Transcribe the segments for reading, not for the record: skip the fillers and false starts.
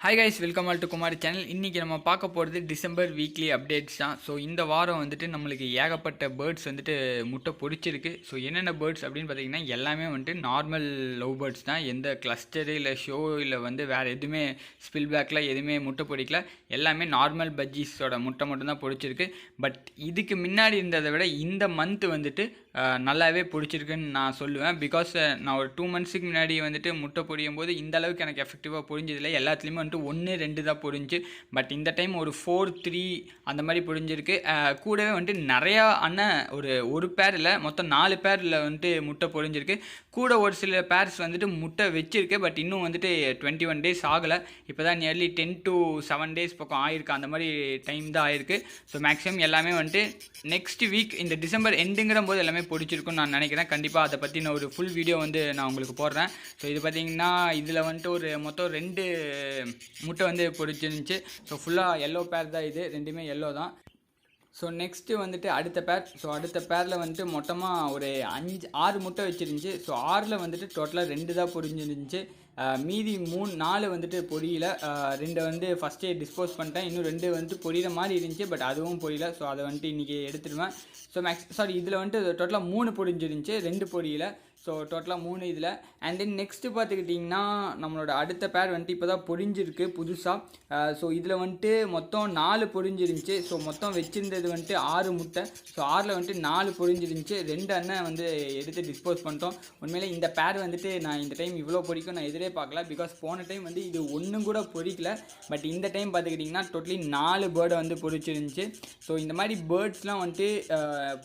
Hi guys, welcome all to Kumar channel. இன்றைக்கி நம்ம பார்க்க போகிறது டிசம்பர் வீக்லி அப்டேட்ஸ் தான். ஸோ இந்த வாரம் வந்துட்டு நம்மளுக்கு ஏகப்பட்ட பேர்ட்ஸ் வந்துட்டு முட்டை பொரிச்சிருக்கு. ஸோ என்னென்ன பேர்ட்ஸ் அப்படின்னு பார்த்தீங்கன்னா எல்லாமே வந்துட்டு நார்மல் லவ் பேர்ட்ஸ் தான். எந்த கிளஸ்டரு இல்லை ஷோ இல்லை வேறு எதுவுமே ஸ்பில் பேக்கில் எதுவுமே முட்டை பொரிக்கல. எல்லாமே நார்மல் பஜ்ஜீஸோட முட்டை மட்டும்தான் பொரிச்சிருக்கு. பட் இதுக்கு முன்னாடி இருந்ததை விட இந்த மந்த் வந்துட்டு நல்லாவே பொரிச்சிருக்குன்னு நான் சொல்லுவேன். பிகாஸ் நான் ஒரு 2 மந்த்ஸுக்கு முன்னாடி வந்துட்டு முட்டை பொரியும் போது இந்த அளவுக்கு எனக்கு எஃபெக்டிவாக பொரிஞ்சதில்லை. எல்லாத்துலேயுமே வந்துட்டு 1-2 தான் பொரிஞ்சு. பட் இந்த டைம் ஒரு 4-3 அந்த மாதிரி பொரிஞ்சிருக்கு. கூடவே வந்துட்டு நிறையா ஒரு பேர் இல்லை, மொத்தம் 4 பேரில் வந்துட்டு முட்டை பொரிஞ்சிருக்கு. கூட ஒரு சில பேர்ஸ் வந்துட்டு முட்டை வச்சிருக்கு. பட் இன்னும் வந்துட்டு 21 டேஸ் ஆகலை. இப்போ தான் நியர்லி 10 to 7 டேஸ் பக்கம் ஆயிருக்கு. அந்த மாதிரி டைம் தான் ஆயிருக்கு. ஸோ மேக்ஸிமம் எல்லாமே வந்துட்டு நெக்ஸ்ட் வீக் இந்த டிசம்பர் எண்டுங்கிற போது எல்லாமே பொரிச்சிருக்குன்னு நான் நினைக்கிறேன். கண்டிப்பாக அதை பற்றி நான் ஒரு ஃபுல் வீடியோ நான் உங்களுக்கு போடுறேன். ஸோ இது பார்த்திங்கன்னா இதில் வந்துட்டு ஒரு மொத்தம் 2 முட்டை பொரிச்சிருந்துச்சு. ஸோ ஃபுல்லாக எல்லோ பேர் தான், இது ரெண்டுமே எல்லோ தான். ஸோ நெக்ஸ்ட்டு வந்துட்டு அடுத்த பேர். ஸோ அடுத்த பேரில் வந்துட்டு மொத்தமாக ஒரு 6 முட்டை வச்சுருந்துச்சு. ஸோ 6ல் வந்துட்டு டோட்டலாக 2 தான் பொரிஞ்சிருந்துச்சு. மீதி 4 வந்துட்டு பொரியல. 2 ஃபஸ்ட்டே டிஸ்போஸ் பண்ணிட்டேன். இன்னும் 2 வந்துட்டு பொரியிற மாதிரி இருந்துச்சு. பட் அதுவும் பொரியல. ஸோ அதை வந்துட்டு இன்றைக்கி எடுத்துடுவேன். ஸோ இதில் வந்துட்டு டோட்டலாக 3 பொரிஞ்சிருந்துச்சு, 2 பொரியல. ஸோ டோட்டலாக 3 இதில். அண்ட் தென் நெக்ஸ்ட்டு பார்த்துக்கிட்டிங்கன்னா நம்மளோட அடுத்த பேர் வந்துட்டு இப்போ தான் பொரிஞ்சிருக்கு புதுசாக. ஸோ இதில் வந்துட்டு மொத்தம் 4 பொரிஞ்சிருந்துச்சு. ஸோ மொத்தம் வச்சுருந்தது வந்துட்டு 6 முட்டை. ஸோ 6ல் வந்துட்டு 4 பொரிஞ்சிருந்துச்சு. 2 அண்ணன் எடுத்து டிஸ்போஸ் பண்ணிட்டோம். உண்மையிலே இந்த பேர் வந்துட்டு நான் இந்த டைம் இவ்வளோ பொரிக்கும் நான் எதிரே பார்க்கல. பிகாஸ் போன டைம் இது ஒன்றும் கூட பொரிக்கல. பட் இந்த டைம் பார்த்துக்கிட்டிங்கன்னா டோட்டலி 4 பேர்டை பொரிச்சிருந்துச்சு. ஸோ இந்த மாதிரி பேர்ட்ஸ்லாம் வந்துட்டு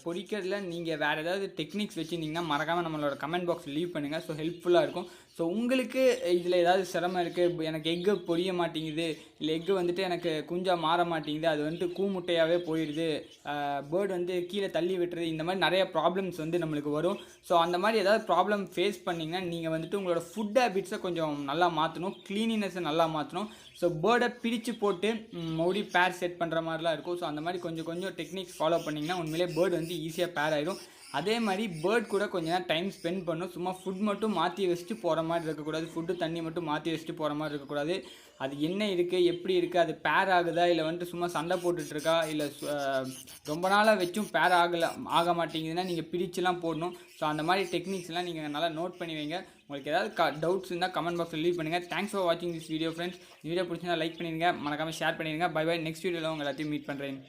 பொரிக்கிறதுல நீங்கள் வேறு ஏதாவது டெக்னிக்ஸ் வச்சுருந்தீங்கன்னா மறக்காமல் நம்மளோட கமெண்ட் பாக்ஸ் லீவ் பண்ணுங்கள். ஸோ ஹெல்ப்ஃபுல்லாக இருக்கும். ஸோ உங்களுக்கு இதில் ஏதாவது சிரமம் இருக்குது, எனக்கு எக்கு பொரிய மாட்டேங்குது, இல்லை எக்கு வந்துட்டு எனக்கு குஞ்சாக மாற மாட்டேங்குது, அது வந்துட்டு கூமுட்டையாகவே போயிடுது, பேர்டு கீழே தள்ளி விட்டுறது, இந்த மாதிரி நிறைய ப்ராப்ளம்ஸ் நம்மளுக்கு வரும். ஸோ அந்த மாதிரி ஏதாவது ப்ராப்ளம் ஃபேஸ் பண்ணிங்கன்னா நீங்கள் வந்துட்டு உங்களோட ஃபுட் ஹேபிட்ஸை கொஞ்சம் நல்லா மாற்றணும், க்ளீனினஸை நல்லா மாற்றணும். ஸோ பேர்டை பிரித்து போட்டு மறுபடியும் பேர் செட் பண்ணுற மாதிரிலாம் இருக்கும். ஸோ அந்த மாதிரி கொஞ்சம் டெக்னிக்ஸ் ஃபாலோ பண்ணிங்கன்னா உண்மையிலே பேர்டு ஈஸியாக பேர் ஆயிடும். அதே மாதிரி பேர்ட் கூட கொஞ்சம் நேரம் டைம் ஸ்பெண்ட் பண்ணும். சும்மா ஃபுட் மட்டும் மாற்றி வச்சுட்டு போகிற மாதிரி இருக்கக்கூடாது, ஃபுட்டு தண்ணி மட்டும் மாற்றி வச்சுட்டு போகிற மாதிரி இருக்கக்கூடாது. அது என்ன இருக்குது, எப்படி இருக்குது, அது பேர் ஆகுதா, இல்லை சும்மா சண்டை போட்டுட்ருக்கா, இல்லை ரொம்ப நாளாக வச்சும் பேர் ஆக மாட்டேங்குதுன்னா நீங்கள் பிரிச்சுலாம் போடணும். ஸோ அந்த மாதிரி டெக்னிக்ஸ்லாம் நீங்கள் நல்லா நோட் பண்ணி வைங்க. உங்களுக்கு ஏதாவது டவுட்ஸ் இருந்தால் கமெண்ட் பாக்ஸில் லீவ் பண்ணுங்கள். தேங்க்ஸ் ஃபார் வாட்சிங் திஸ் வீடியோ ஃப்ரெண்ட்ஸ். வீடியோ பிடிச்சிருந்தா லைக் பண்ணிடுங்க, மறக்காமல் ஷேர் பண்ணிடுங்க. By by. நெக்ஸ்ட் வீடியோவில் உங்கள் எல்லாத்தையும் மீட் பண்ணுறேன்.